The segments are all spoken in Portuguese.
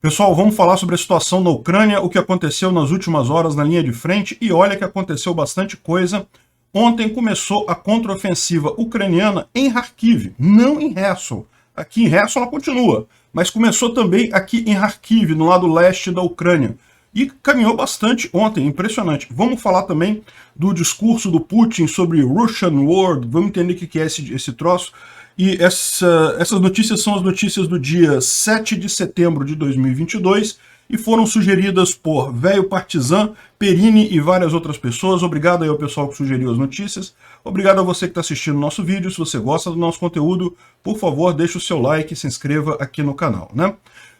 Pessoal, vamos falar sobre a situação na Ucrânia, o que aconteceu nas últimas horas na linha de frente, e olha que aconteceu bastante coisa. Ontem começou a contraofensiva ucraniana em Kharkiv, não em Kherson. Aqui em Kherson ela continua, mas começou também aqui em Kharkiv, no lado leste da Ucrânia. E caminhou bastante ontem, impressionante. Vamos falar também do discurso do Putin sobre Russian World, vamos entender o que é esse troço. E essas notícias são as notícias do dia 7 de setembro de 2022 e foram sugeridas por Velho Partizan, Perini e várias outras pessoas. Obrigado aí ao pessoal que sugeriu as notícias. Obrigado a você que está assistindo o nosso vídeo. Se você gosta do nosso conteúdo, por favor, deixe o seu like e se inscreva aqui no canal, né?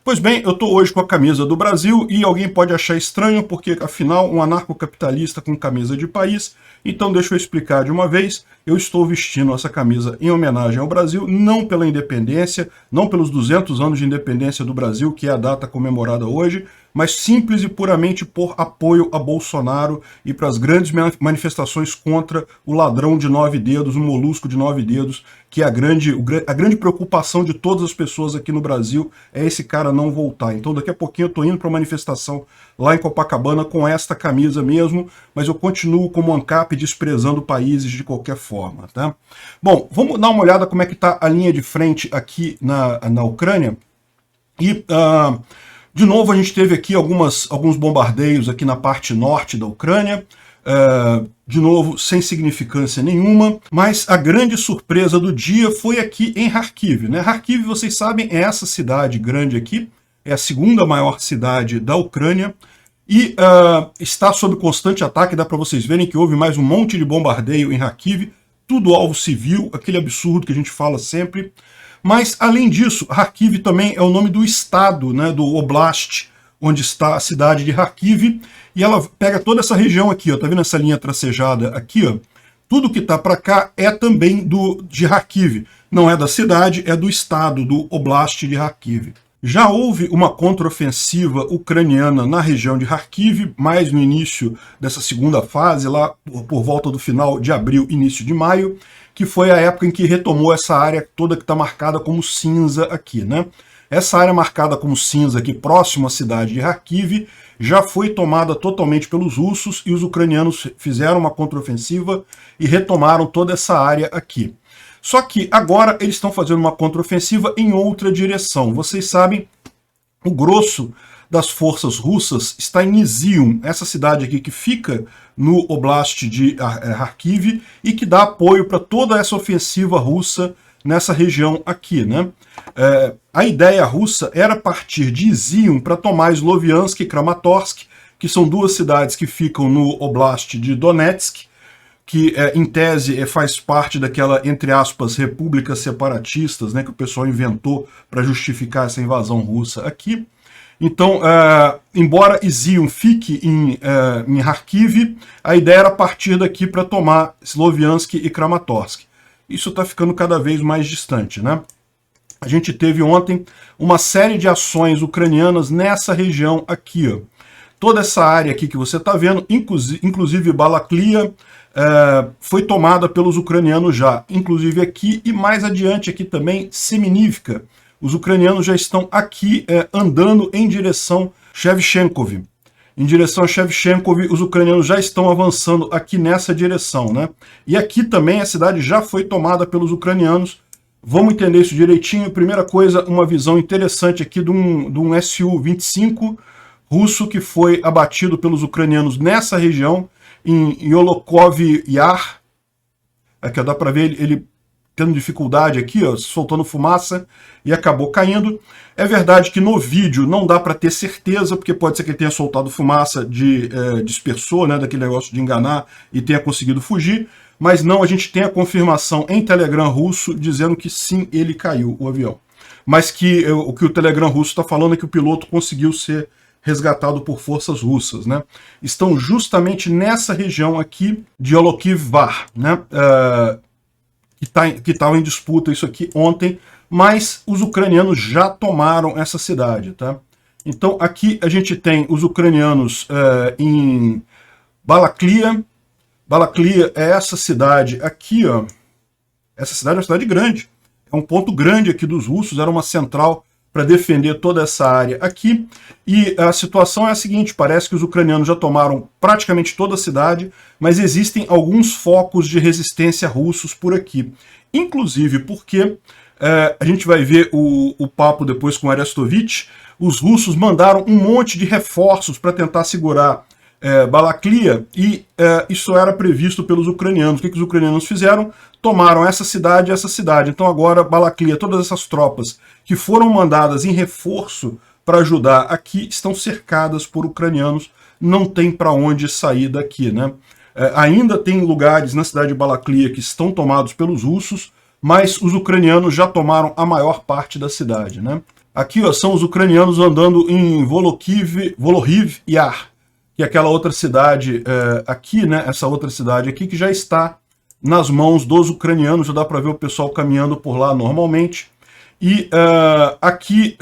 Pois bem, eu estou hoje com a camisa do Brasil e alguém pode achar estranho porque, afinal, um anarcocapitalista com camisa de país. Então deixa eu explicar de uma vez, eu estou vestindo essa camisa em homenagem ao Brasil, não pela independência, não pelos 200 anos de independência do Brasil, que é a data comemorada hoje, mas simples e puramente por apoio a Bolsonaro e para as grandes manifestações contra o ladrão de 9 dedos, o molusco de 9 dedos, que é a grande preocupação de todas as pessoas aqui no Brasil, é esse cara não voltar. Então daqui a pouquinho eu estou indo para uma manifestação lá em Copacabana com esta camisa mesmo, mas eu continuo como ANCAP desprezando países de qualquer forma, tá? Bom, vamos dar uma olhada como é que está a linha de frente aqui na Ucrânia. E, de novo, a gente teve aqui alguns bombardeios aqui na parte norte da Ucrânia, de novo, sem significância nenhuma, mas a grande surpresa do dia foi aqui em Kharkiv, né? Kharkiv, vocês sabem, é essa cidade grande aqui, é a segunda maior cidade da Ucrânia, e está sob constante ataque. Dá para vocês verem que houve mais um monte de bombardeio em Kharkiv, tudo alvo civil, aquele absurdo que a gente fala sempre. Mas, além disso, Kharkiv também é o nome do estado, né, do Oblast, onde está a cidade de Kharkiv, e ela pega toda essa região aqui, ó, tá vendo essa linha tracejada aqui, ó? Tudo que tá para cá é também de Kharkiv, não é da cidade, é do estado, do Oblast de Kharkiv. Já houve uma contraofensiva ucraniana na região de Kharkiv, mais no início dessa segunda fase, lá por volta do final de abril, início de maio, que foi a época em que retomou essa área toda que está marcada como cinza aqui, né? Essa área marcada como cinza aqui, próximo à cidade de Kharkiv, já foi tomada totalmente pelos russos e os ucranianos fizeram uma contraofensiva e retomaram toda essa área aqui. Só que agora eles estão fazendo uma contraofensiva em outra direção. Vocês sabem, o grosso das forças russas está em Izium, essa cidade aqui que fica no Oblast de Kharkiv e que dá apoio para toda essa ofensiva russa nessa região aqui, né? A ideia russa era partir de Izium para tomar Sloviansk e Kramatorsk, que são duas cidades que ficam no Oblast de Donetsk, que em tese faz parte daquela, entre aspas, repúblicas separatistas, né, que o pessoal inventou para justificar essa invasão russa aqui. Então, embora Izium fique em Kharkiv, a ideia era partir daqui para tomar Sloviansk e Kramatorsk. Isso está ficando cada vez mais distante, né? A gente teve ontem uma série de ações ucranianas nessa região aqui, ó. Toda essa área aqui que você está vendo, inclusive Balaklia, foi tomada pelos ucranianos já, inclusive aqui e mais adiante aqui também Semenivka. Os ucranianos já estão aqui andando em direção a Shevchenkov. Em direção a Shevchenkov, os ucranianos já estão avançando aqui nessa direção, né? E aqui também a cidade já foi tomada pelos ucranianos. Vamos entender isso direitinho. Primeira coisa, uma visão interessante aqui de um Su-25 russo que foi abatido pelos ucranianos nessa região, em Yolokov Yar. Aqui ó, dá para ver ele tendo dificuldade aqui, ó, soltando fumaça, e acabou caindo. É verdade que no vídeo não dá para ter certeza, porque pode ser que ele tenha soltado fumaça de dispersor, né, daquele negócio de enganar, e tenha conseguido fugir, mas não, a gente tem a confirmação em Telegram russo dizendo que sim, ele caiu, o avião. Mas que o que o Telegram russo está falando é que o piloto conseguiu ser resgatado por forças russas, né? Estão justamente nessa região aqui de Yolokivvar, né? Que estava em disputa isso aqui ontem, mas os ucranianos já tomaram essa cidade, tá? Então aqui a gente tem os ucranianos em Balaklia. Balaklia é essa cidade aqui, ó. Essa cidade é uma cidade grande. É um ponto grande aqui dos russos, era uma central para defender toda essa área aqui. E a situação é a seguinte, parece que os ucranianos já tomaram praticamente toda a cidade, mas existem alguns focos de resistência russos por aqui. Inclusive porque, a gente vai ver o papo depois com Arestovich, os russos mandaram um monte de reforços para tentar segurar Balaklia, e isso era previsto pelos ucranianos. O que os ucranianos fizeram? Tomaram essa cidade e essa cidade. Então agora Balaklia, todas essas tropas que foram mandadas em reforço para ajudar aqui, estão cercadas por ucranianos, não tem para onde sair daqui, né? Ainda tem lugares na cidade de Balaklia que estão tomados pelos russos, mas os ucranianos já tomaram a maior parte da cidade, né? Aqui, ó, são os ucranianos andando em Volohriv Yar, que é aquela outra cidade aqui, né? Essa outra cidade aqui que já está nas mãos dos ucranianos, já dá para ver o pessoal caminhando por lá normalmente. E aqui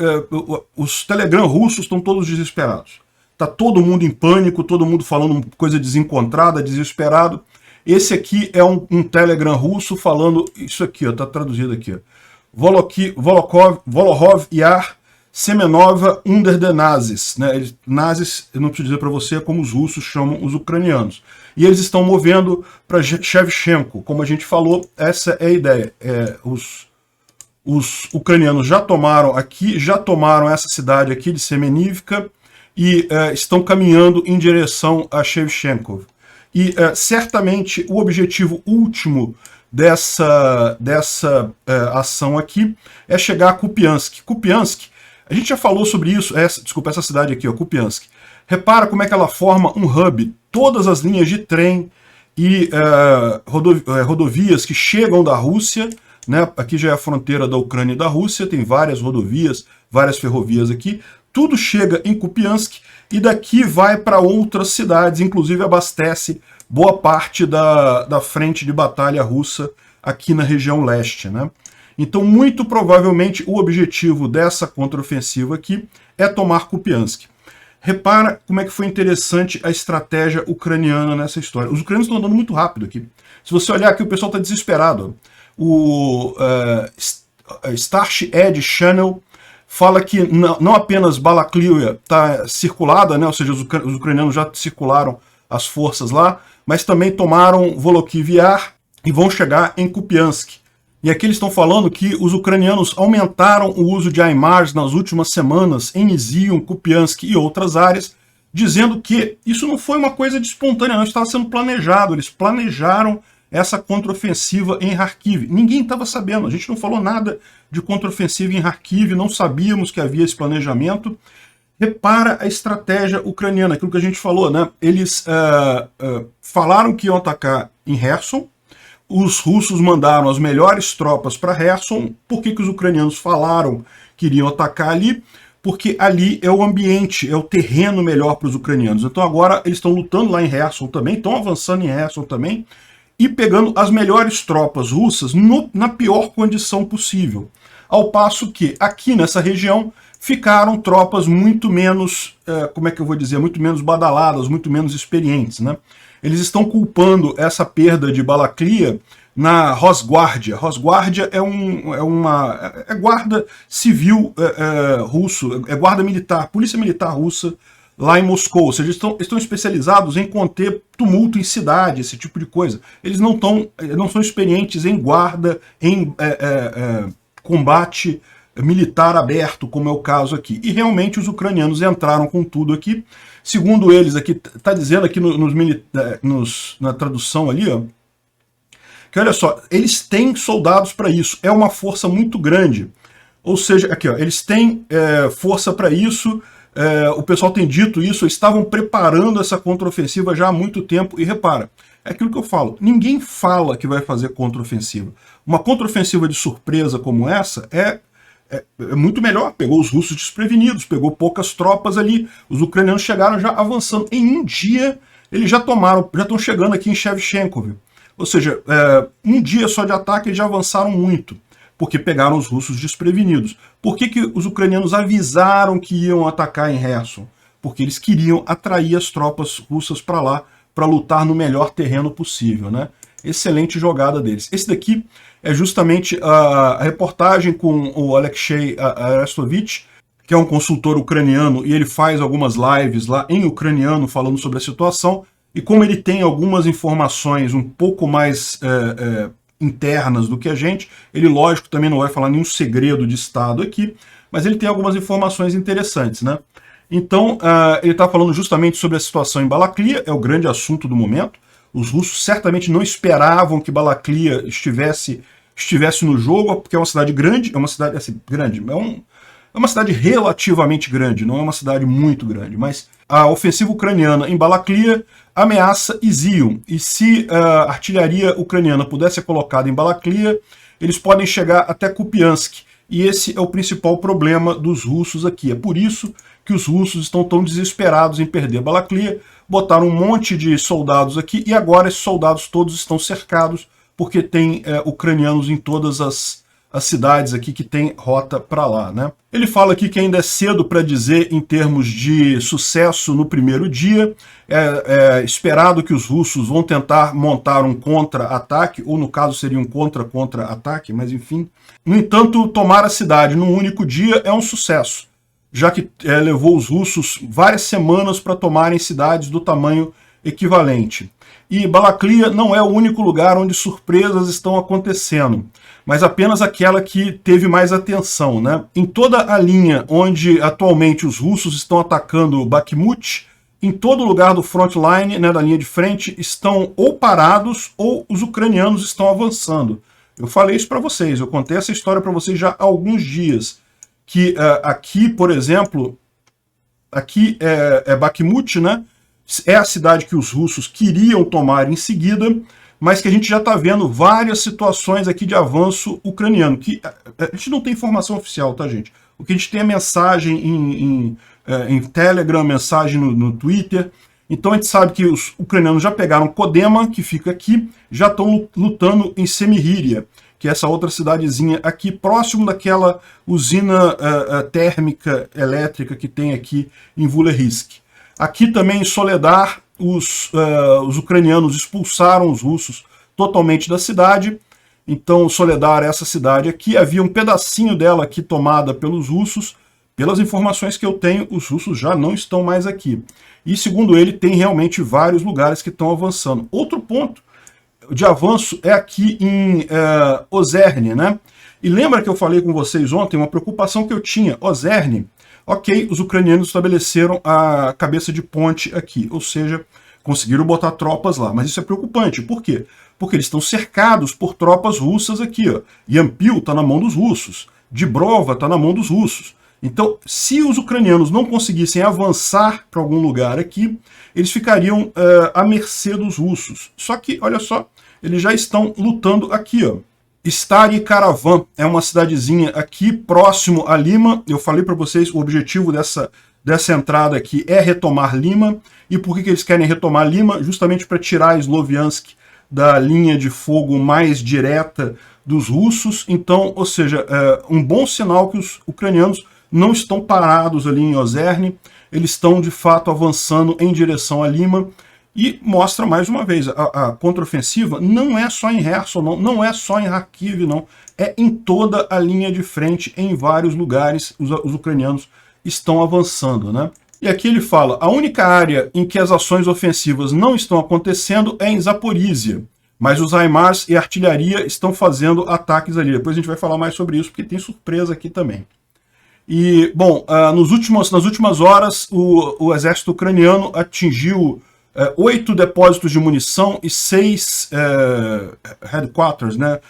os Telegram russos estão todos desesperados. Tá todo mundo em pânico, todo mundo falando coisa desencontrada, desesperado. Esse aqui é um Telegram russo falando isso aqui, ó, tá traduzido aqui, ó. Volohov Yar Semenova under the Nazis, né? Nazis, eu não preciso dizer para você, é como os russos chamam os ucranianos. E eles estão movendo para Shevchenko, como a gente falou, essa é a ideia. Os ucranianos já tomaram aqui, já tomaram essa cidade aqui de Semenivka e estão caminhando em direção a Shevchenko. E certamente o objetivo último dessa ação aqui é chegar a Kupiansk. Kupiansk, a gente já falou sobre isso, desculpa, essa cidade aqui, ó, Kupiansk. Repara como é que ela forma um hub. Todas as linhas de trem e rodovias que chegam da Rússia, né? Aqui já é a fronteira da Ucrânia e da Rússia, tem várias rodovias, várias ferrovias aqui. Tudo chega em Kupiansk e daqui vai para outras cidades, inclusive abastece boa parte da frente de batalha russa aqui na região leste, né? Então, muito provavelmente, o objetivo dessa contraofensiva aqui é tomar Kupiansk. Repara como é que foi interessante a estratégia ucraniana nessa história. Os ucranianos estão andando muito rápido aqui. Se você olhar aqui, o pessoal está desesperado. O Starship Edge Channel fala que não apenas Balaklia está circulada, né, ou seja, os ucranianos já circularam as forças lá, mas também tomaram Volohriv Yar e vão chegar em Kupiansk. E aqui eles estão falando que os ucranianos aumentaram o uso de HIMARS nas últimas semanas em Izium, Kupiansk e outras áreas, dizendo que isso não foi uma coisa de espontânea, não, estava sendo planejado. Eles planejaram essa contraofensiva em Kharkiv. Ninguém estava sabendo, a gente não falou nada de contraofensiva em Kharkiv, não sabíamos que havia esse planejamento. Repara a estratégia ucraniana, aquilo que a gente falou, né? Eles falaram que iam atacar em Kherson, os russos mandaram as melhores tropas para Kherson. Por que os ucranianos falaram que iriam atacar ali? Porque ali é o ambiente, é o terreno melhor para os ucranianos. Então agora eles estão lutando lá em Kherson também, estão avançando em Kherson também, e pegando as melhores tropas russas na pior condição possível. Ao passo que aqui nessa região ficaram tropas muito menos, como é que eu vou dizer, muito menos badaladas, muito menos experientes, né? Eles estão culpando essa perda de Balaklia na Rosguardia. Rosguardia é guarda civil russo, é guarda militar, polícia militar russa lá em Moscou. Ou seja, estão especializados em conter tumulto em cidade, esse tipo de coisa. Eles não são experientes em guarda, em combate militar aberto, como é o caso aqui. E realmente os ucranianos entraram com tudo aqui. Segundo eles, aqui está dizendo aqui na tradução ali, ó, que olha só, eles têm soldados para isso, é uma força muito grande. Ou seja, aqui, ó, eles têm força para isso, o pessoal tem dito isso, estavam preparando essa contraofensiva já há muito tempo. E repara, é aquilo que eu falo, ninguém fala que vai fazer contraofensiva. Uma contraofensiva de surpresa como essa é muito melhor, pegou os russos desprevenidos, pegou poucas tropas ali, os ucranianos chegaram já avançando. Em um dia, eles já estão chegando aqui em Shevchenko. Ou seja, um dia só de ataque eles já avançaram muito, porque pegaram os russos desprevenidos. Por que os ucranianos avisaram que iam atacar em Kherson? Porque eles queriam atrair as tropas russas para lá, para lutar no melhor terreno possível, né? Excelente jogada deles. Esse daqui é justamente a reportagem com o Alexei Arestovich, que é um consultor ucraniano, e ele faz algumas lives lá em ucraniano falando sobre a situação, e como ele tem algumas informações um pouco mais internas do que a gente, ele, lógico, também não vai falar nenhum segredo de Estado aqui, mas ele tem algumas informações interessantes, né? Então, ele está falando justamente sobre a situação em Balaklia, é o grande assunto do momento. Os russos certamente não esperavam que Balaklia estivesse no jogo, porque é uma cidade grande, é uma cidade assim, grande, é uma cidade relativamente grande, não é uma cidade muito grande, mas a ofensiva ucraniana em Balaklia ameaça Izium, e se a artilharia ucraniana pudesse ser colocada em Balaklia, eles podem chegar até Kupiansk, e esse é o principal problema dos russos aqui. É por isso que os russos estão tão desesperados em perder Balaklia, botaram um monte de soldados aqui, e agora esses soldados todos estão cercados, porque tem ucranianos em todas as cidades aqui que tem rota para lá, né? Ele fala aqui que ainda é cedo para dizer em termos de sucesso no primeiro dia. É esperado que os russos vão tentar montar um contra-ataque, ou no caso seria um contra-contra-ataque, mas enfim. No entanto, tomar a cidade num único dia é um sucesso, já que levou os russos várias semanas para tomarem cidades do tamanho equivalente. E Balaklia não é o único lugar onde surpresas estão acontecendo, mas apenas aquela que teve mais atenção, né? Em toda a linha onde atualmente os russos estão atacando Bakhmut, em todo lugar do frontline, né, da linha de frente, estão ou parados ou os ucranianos estão avançando. Eu falei isso para vocês, eu contei essa história para vocês já há alguns dias, que aqui, por exemplo, aqui é Bakhmut, né? É a cidade que os russos queriam tomar em seguida, mas que a gente já está vendo várias situações aqui de avanço ucraniano, que a gente não tem informação oficial, tá, gente? O que a gente tem é mensagem em Telegram, mensagem no Twitter. Então a gente sabe que os ucranianos já pegaram Kodema, que fica aqui, já estão lutando em Semiriya, que é essa outra cidadezinha aqui, próximo daquela usina térmica elétrica que tem aqui em Vulerisk. Aqui também em Soledar, os ucranianos expulsaram os russos totalmente da cidade. Então Soledar, essa cidade aqui, havia um pedacinho dela aqui tomada pelos russos. Pelas informações que eu tenho, os russos já não estão mais aqui. E segundo ele, tem realmente vários lugares que estão avançando. Outro ponto de avanço é aqui em Ozerne, né? E lembra que eu falei com vocês ontem uma preocupação que eu tinha? Ozerne, ok, os ucranianos estabeleceram a cabeça de ponte aqui, ou seja, conseguiram botar tropas lá. Mas isso é preocupante. Por quê? Porque eles estão cercados por tropas russas aqui, ó. Yampil está na mão dos russos, Dibrova está na mão dos russos. Então, se os ucranianos não conseguissem avançar para algum lugar aqui, eles ficariam à mercê dos russos. Só que, olha só, eles já estão lutando aqui, ó. Stary Karavan é uma cidadezinha aqui próximo a Lima. Eu falei para vocês, o objetivo dessa entrada aqui é retomar Lima. E por que eles querem retomar Lima? Justamente para tirar Sloviansk da linha de fogo mais direta dos russos. Então, ou seja, um bom sinal que os ucranianos não estão parados ali em Ozerne, eles estão de fato avançando em direção a Lima. E mostra mais uma vez, a contraofensiva não é só em Kherson, não é só em Kharkiv, não. É em toda a linha de frente, em vários lugares, os ucranianos estão avançando, né? E aqui ele fala, a única área em que as ações ofensivas não estão acontecendo é em Zaporizhia, mas os HIMARS e a artilharia estão fazendo ataques ali. Depois a gente vai falar mais sobre isso, porque tem surpresa aqui também. E, bom, nas últimas horas, o exército ucraniano atingiu 8 depósitos de munição e 6 headquarters, né?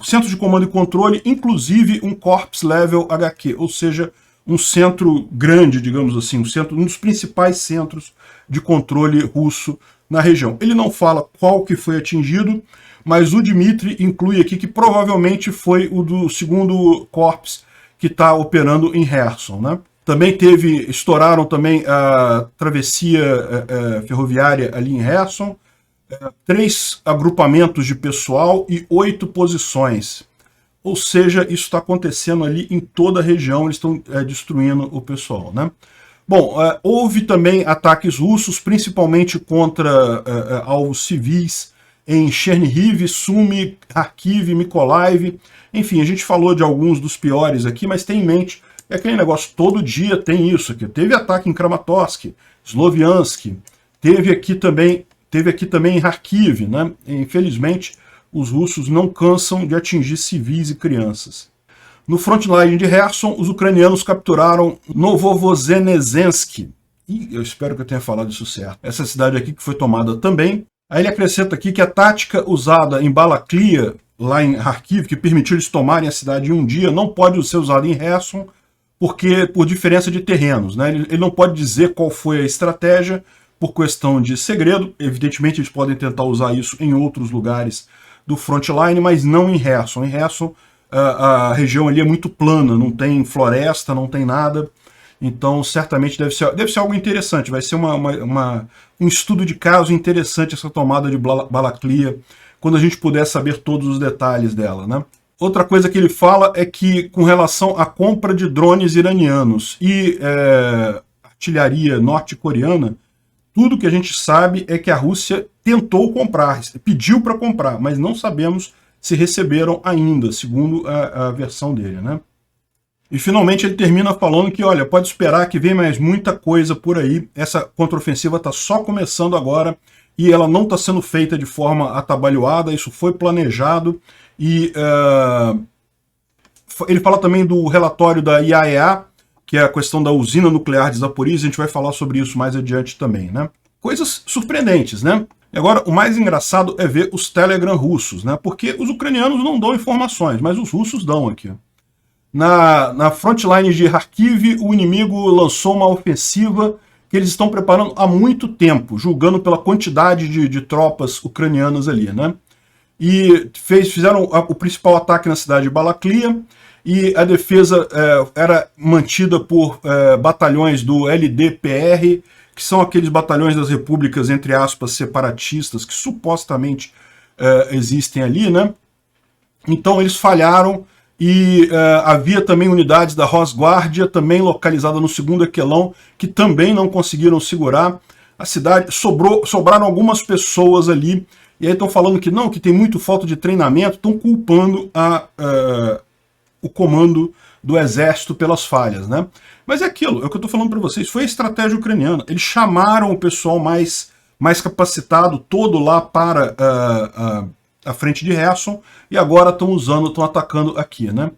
Centros de comando e controle, inclusive um Corps Level HQ, ou seja, um centro grande, digamos assim, um dos principais centros de controle russo na região. Ele não fala qual que foi atingido, mas o Dmitry inclui aqui que provavelmente foi o do 2º Corps que está operando em Kherson, né? Também estouraram também a travessia ferroviária ali em Kherson, 3 agrupamentos de pessoal e 8 posições. Ou seja, isso está acontecendo ali em toda a região, eles estão destruindo o pessoal, né? Bom, houve também ataques russos, principalmente contra alvos civis em Chernihiv, Sumy, Kharkiv, Mykolaiv. Enfim, a gente falou de alguns dos piores aqui, mas tem em mente, é aquele negócio, todo dia tem isso aqui. Teve ataque em Kramatorsk, Sloviansk, teve aqui também em Kharkiv, né? Infelizmente, os russos não cansam de atingir civis e crianças. No frontline de Kherson, os ucranianos capturaram Novovoznezhensk. E eu espero que eu tenha falado isso certo. Essa cidade aqui que foi tomada também. Aí ele acrescenta aqui que a tática usada em Balaklia, lá em Kharkiv, que permitiu eles tomarem a cidade em um dia, não pode ser usada em Kherson, porque por diferença de terrenos, né? Ele não pode dizer qual foi a estratégia, por questão de segredo. Evidentemente eles podem tentar usar isso em outros lugares do frontline, mas não em Kherson. Em Kherson a região ali é muito plana, não tem floresta, não tem nada. Então certamente deve ser algo interessante, vai ser um estudo de caso interessante essa tomada de Balaklia, quando a gente puder saber todos os detalhes dela, né? Outra coisa que ele fala é que, com relação à compra de drones iranianos e artilharia norte-coreana, tudo que a gente sabe é que a Rússia tentou comprar, pediu para comprar, mas não sabemos se receberam ainda, segundo a versão dele, né? E finalmente ele termina falando que, olha, pode esperar que vem mais muita coisa por aí, essa contraofensiva está só começando agora e ela não está sendo feita de forma atabalhoada, isso foi planejado. E ele fala também do relatório da IAEA, que é a questão da usina nuclear de Zaporizhzhia, a gente vai falar sobre isso mais adiante também, né? Coisas surpreendentes, né? E agora, o mais engraçado é ver os Telegram russos, né? Porque os ucranianos não dão informações, mas os russos dão aqui. Na frontline de Kharkiv, o inimigo lançou uma ofensiva que eles estão preparando há muito tempo, julgando pela quantidade de tropas ucranianas ali, né? E fizeram o principal ataque na cidade de Balaklia, e a defesa era mantida por batalhões do LDPR, que são aqueles batalhões das repúblicas, entre aspas, separatistas, que supostamente existem ali, né? Então eles falharam, e havia também unidades da Rosguardia, também localizada no segundo aquelão, que também não conseguiram segurar a cidade. Sobraram algumas pessoas ali, e aí estão falando que não, que tem muito falta de treinamento, estão culpando o comando do exército pelas falhas, né? Mas é aquilo, é o que eu estou falando para vocês, foi a estratégia ucraniana. Eles chamaram o pessoal mais capacitado todo lá para a frente de Kherson, e agora estão atacando aqui, né?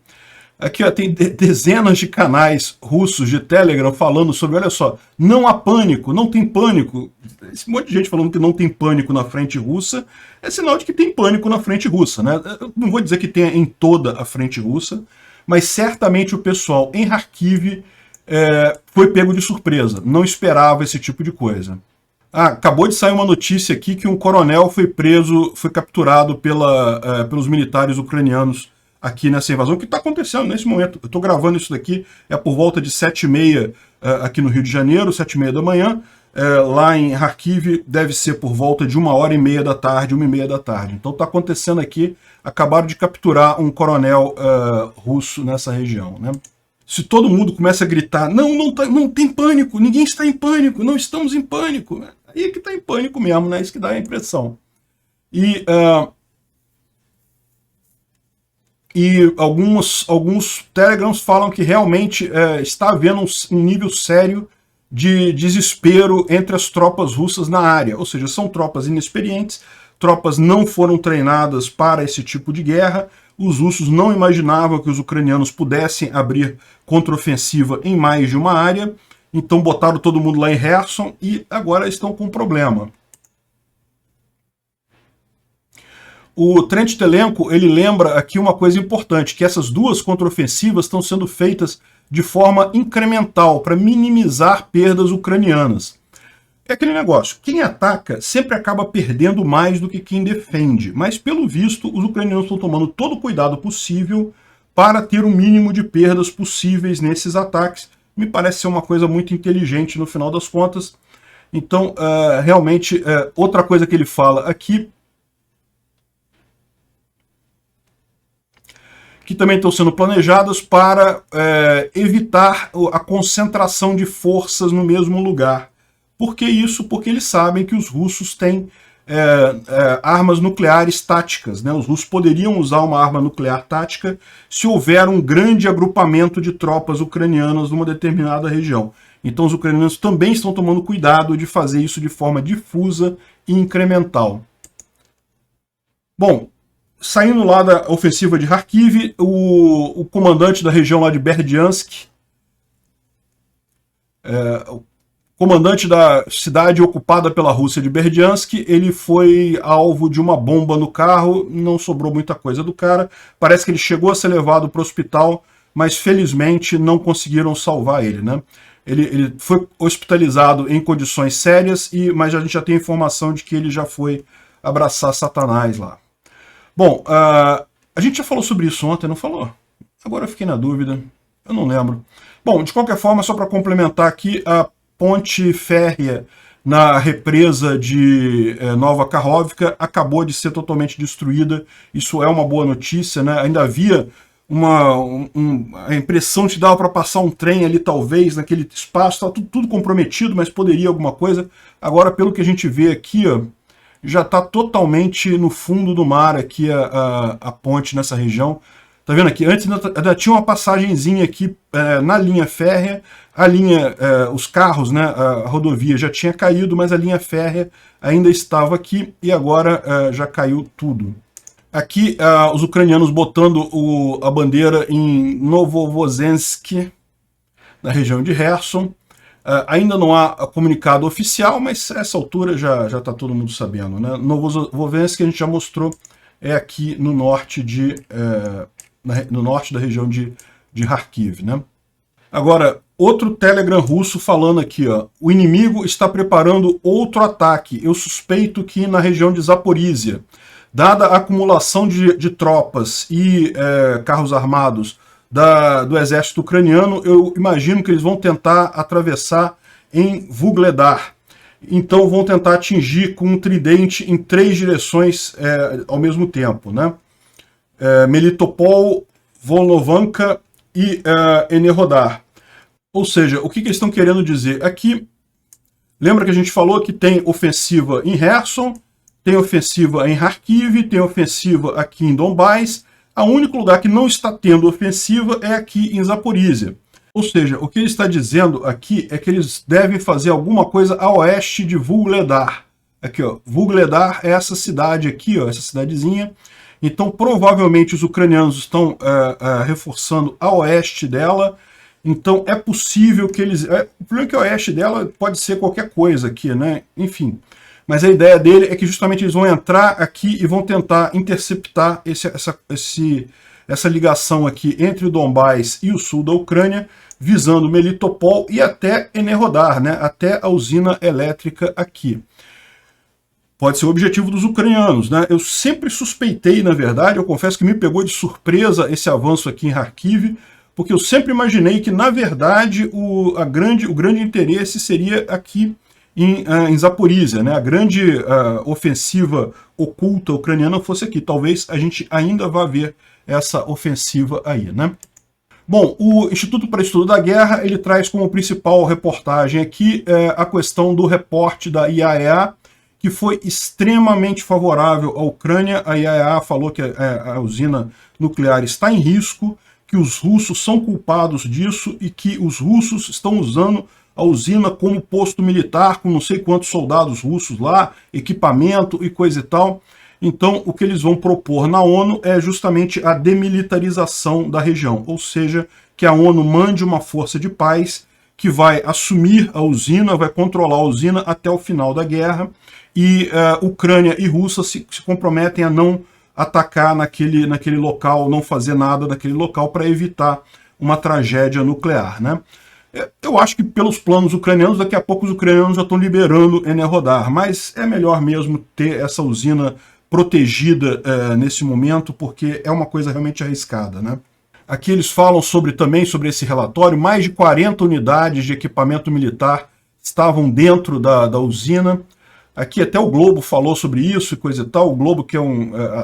Aqui ó, tem dezenas de canais russos de Telegram falando sobre, olha só, não há pânico, não tem pânico. Esse monte de gente falando que não tem pânico na frente russa, é sinal de que tem pânico na frente russa, né? Eu não vou dizer que tenha em toda a frente russa, mas certamente o pessoal em Kharkiv foi pego de surpresa, não esperava esse tipo de coisa. Acabou de sair uma notícia aqui que um coronel foi capturado pelos militares ucranianos aqui nessa invasão, que está acontecendo nesse momento. Eu estou gravando isso daqui, é por volta de 7h30 aqui no Rio de Janeiro, 7h30 da manhã. Lá em Kharkiv deve ser por volta de 1h30 da tarde, 1h30 da tarde. Então está acontecendo aqui, acabaram de capturar um coronel russo nessa região, né? Se todo mundo começa a gritar, não tem pânico, ninguém está em pânico, não estamos em pânico, né? Aí é que está em pânico mesmo, né? Isso que dá a impressão. E alguns Telegrams falam que realmente está havendo um nível sério de desespero entre as tropas russas na área. Ou seja, são tropas inexperientes, tropas não foram treinadas para esse tipo de guerra. Os russos não imaginavam que os ucranianos pudessem abrir contraofensiva em mais de uma área, então botaram todo mundo lá em Kherson e agora estão com um problema. O Trent Telenko, ele lembra aqui uma coisa importante, que essas duas contraofensivas estão sendo feitas de forma incremental, para minimizar perdas ucranianas. É aquele negócio, quem ataca sempre acaba perdendo mais do que quem defende, mas pelo visto os ucranianos estão tomando todo o cuidado possível para ter o mínimo de perdas possíveis nesses ataques. Me parece ser uma coisa muito inteligente no final das contas. Então, realmente, outra coisa que ele fala aqui, que também estão sendo planejadas para evitar a concentração de forças no mesmo lugar. Por que isso? Porque eles sabem que os russos têm armas nucleares táticas, né? Os russos poderiam usar uma arma nuclear tática se houver um grande agrupamento de tropas ucranianas numa determinada região. Então os ucranianos também estão tomando cuidado de fazer isso de forma difusa e incremental. Bom, saindo lá da ofensiva de Kharkiv, o comandante da região lá de Berdyansk, comandante da cidade ocupada pela Rússia de Berdyansk, ele foi alvo de uma bomba no carro, não sobrou muita coisa do cara, parece que ele chegou a ser levado para o hospital, mas felizmente não conseguiram salvar ele, né? Ele foi hospitalizado em condições sérias, mas a gente já tem informação de que ele já foi abraçar Satanás lá. Bom, a gente já falou sobre isso ontem, não falou? Agora eu fiquei na dúvida, eu não lembro. Bom, de qualquer forma, só para complementar aqui, a ponte férrea na represa de Nova Kakhovka acabou de ser totalmente destruída. Isso é uma boa notícia, né? Ainda havia a impressão que dava para passar um trem ali, talvez, naquele espaço. Estava tudo comprometido, mas poderia alguma coisa. Agora, pelo que a gente vê aqui, ó, já está totalmente no fundo do mar aqui a ponte nessa região. Tá vendo aqui? Antes ainda tinha uma passagenzinha aqui na linha férrea, os carros, né, a rodovia já tinha caído, mas a linha férrea ainda estava aqui e agora já caiu tudo. Aqui os ucranianos botando a bandeira em Novovozensk, na região de Kherson. Ainda não há comunicado oficial, mas a essa altura já está todo mundo sabendo, né? Novovozensk, a gente já mostrou, é aqui no norte da região de Kharkiv, né? Agora, outro Telegram russo falando aqui, ó, o inimigo está preparando outro ataque. Eu suspeito que na região de Zaporizhia, dada a acumulação de tropas e carros armados do exército ucraniano, eu imagino que eles vão tentar atravessar em Vuhledar. Então vão tentar atingir com um tridente em 3 direções ao mesmo tempo, né? Melitopol, Volnovanka e Enerhodar. Ou seja, o que eles estão querendo dizer? Aqui, lembra que a gente falou que tem ofensiva em Kherson, tem ofensiva em Kharkiv, tem ofensiva aqui em Donbás. O único lugar que não está tendo ofensiva é aqui em Zaporizhia. Ou seja, o que ele está dizendo aqui é que eles devem fazer alguma coisa a oeste de Vuhledar. Aqui, ó, Vuhledar é essa cidade aqui, ó, essa cidadezinha. Então, provavelmente, os ucranianos estão reforçando a oeste dela. Então, é possível que eles... o problema é que a oeste dela pode ser qualquer coisa aqui, né? Enfim. Mas a ideia dele é que justamente eles vão entrar aqui e vão tentar interceptar essa ligação aqui entre o Donbás e o sul da Ucrânia, visando Melitopol e até Enerhodar, né? Até a usina elétrica aqui. Pode ser o objetivo dos ucranianos, né? Eu sempre suspeitei, na verdade, eu confesso que me pegou de surpresa esse avanço aqui em Kharkiv, porque eu sempre imaginei que, na verdade, o grande interesse seria aqui em Zaporizhia, né? A grande ofensiva oculta ucraniana fosse aqui. Talvez a gente ainda vá ver essa ofensiva aí, né? Bom, o Instituto para Estudo da Guerra, ele traz como principal reportagem aqui a questão do reporte da IAEA, que foi extremamente favorável à Ucrânia. A IAEA falou que a usina nuclear está em risco, que os russos são culpados disso e que os russos estão usando a usina como posto militar, com não sei quantos soldados russos lá, equipamento e coisa e tal. Então, o que eles vão propor na ONU é justamente a demilitarização da região, ou seja, que a ONU mande uma força de paz que vai assumir a usina, vai controlar a usina até o final da guerra, e Ucrânia e Rússia se comprometem a não atacar naquele local, não fazer nada naquele local para evitar uma tragédia nuclear, né? Eu acho que pelos planos ucranianos, daqui a pouco os ucranianos já estão liberando Enerhodar, mas é melhor mesmo ter essa usina protegida nesse momento, porque é uma coisa realmente arriscada, né? Aqui eles falam também sobre esse relatório, mais de 40 unidades de equipamento militar estavam dentro da usina. Aqui até o Globo falou sobre isso e coisa e tal. O Globo, que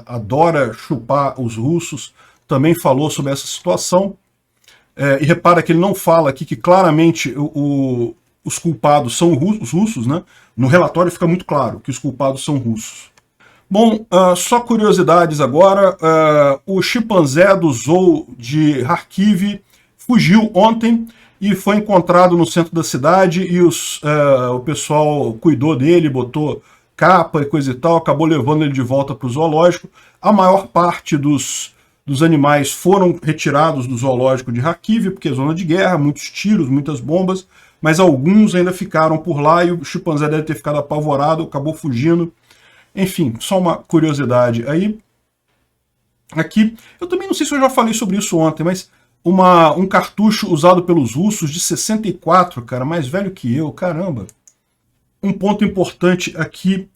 adora chupar os russos, também falou sobre essa situação. E repara que ele não fala aqui que claramente os culpados são os russos, né? No relatório fica muito claro que os culpados são russos. Bom, só curiosidades agora. O chimpanzé do zoo de Kharkiv fugiu ontem e foi encontrado no centro da cidade e o pessoal cuidou dele, botou capa e coisa e tal, acabou levando ele de volta para o zoológico. A maior parte dos animais foram retirados do zoológico de Kharkiv, porque é zona de guerra, muitos tiros, muitas bombas, mas alguns ainda ficaram por lá e o chimpanzé deve ter ficado apavorado, acabou fugindo. Enfim, só uma curiosidade aí. Aqui, eu também não sei se eu já falei sobre isso ontem, mas um cartucho usado pelos russos de 64, cara, mais velho que eu, caramba. Um ponto importante aqui,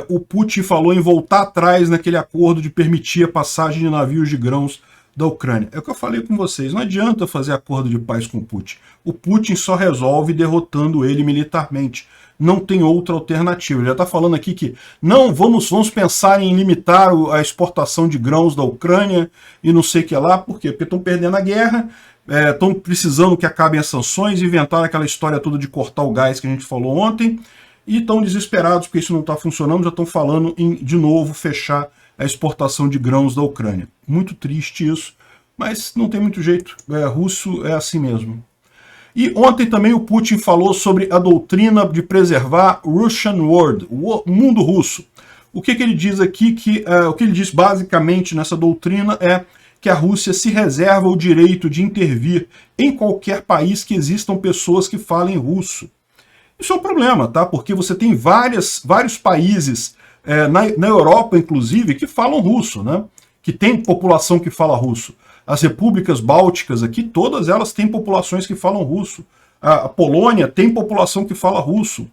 o Putin falou em voltar atrás naquele acordo de permitir a passagem de navios de grãos da Ucrânia. É o que eu falei com vocês, não adianta fazer acordo de paz com o Putin. O Putin só resolve derrotando ele militarmente. Não tem outra alternativa. Ele já está falando aqui que não, vamos pensar em limitar a exportação de grãos da Ucrânia e não sei o que lá. Por quê? Porque estão perdendo a guerra, estão precisando que acabem as sanções, inventaram aquela história toda de cortar o gás que a gente falou ontem, e estão desesperados porque isso não está funcionando, já estão falando em, de novo, fechar a exportação de grãos da Ucrânia. Muito triste isso, mas não tem muito jeito. Russo é assim mesmo. E ontem também o Putin falou sobre a doutrina de preservar Russian World, o mundo russo. O que ele diz aqui, o que ele diz basicamente nessa doutrina é que a Rússia se reserva o direito de intervir em qualquer país que existam pessoas que falem russo. Isso é um problema, tá? Porque você tem vários países, na Europa inclusive, que falam russo, né? Que tem população que fala russo. As repúblicas bálticas aqui, todas elas têm populações que falam russo. A Polônia tem população que fala russo.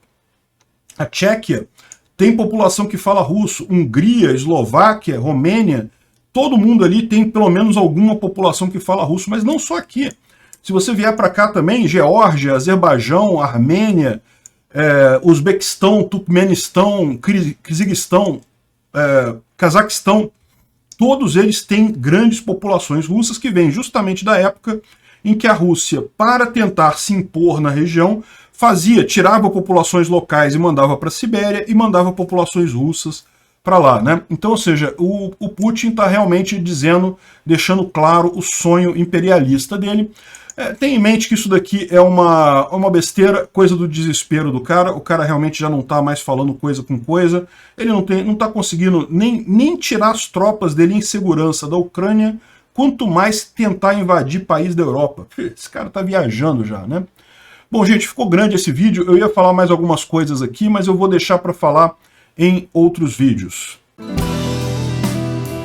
A Tchequia tem população que fala russo. Hungria, Eslováquia, Romênia, todo mundo ali tem pelo menos alguma população que fala russo, mas não só aqui. Se você vier para cá também, Geórgia, Azerbaijão, Armênia, Uzbequistão, Turkmenistão, Kirguistão, Cazaquistão, todos eles têm grandes populações russas que vêm justamente da época em que a Rússia, para tentar se impor na região, tirava populações locais e mandava para a Sibéria e mandava populações russas para lá, né? Então, ou seja, o Putin está realmente deixando claro o sonho imperialista dele. Tenha em mente que isso daqui é uma besteira, coisa do desespero do cara. O cara realmente já não está mais falando coisa com coisa. Ele não está conseguindo nem tirar as tropas dele em segurança da Ucrânia, quanto mais tentar invadir país da Europa. Esse cara está viajando já, né? Bom, gente, ficou grande esse vídeo. Eu ia falar mais algumas coisas aqui, mas eu vou deixar para falar em outros vídeos.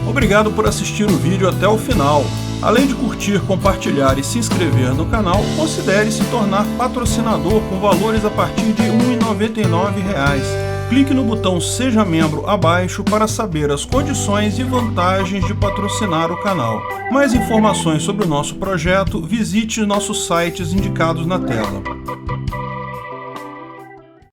Obrigado por assistir o vídeo até o final. Além de curtir, compartilhar e se inscrever no canal, considere se tornar patrocinador com valores a partir de R$ 1,99. Clique no botão Seja Membro abaixo para saber as condições e vantagens de patrocinar o canal. Mais informações sobre o nosso projeto, visite nossos sites indicados na tela.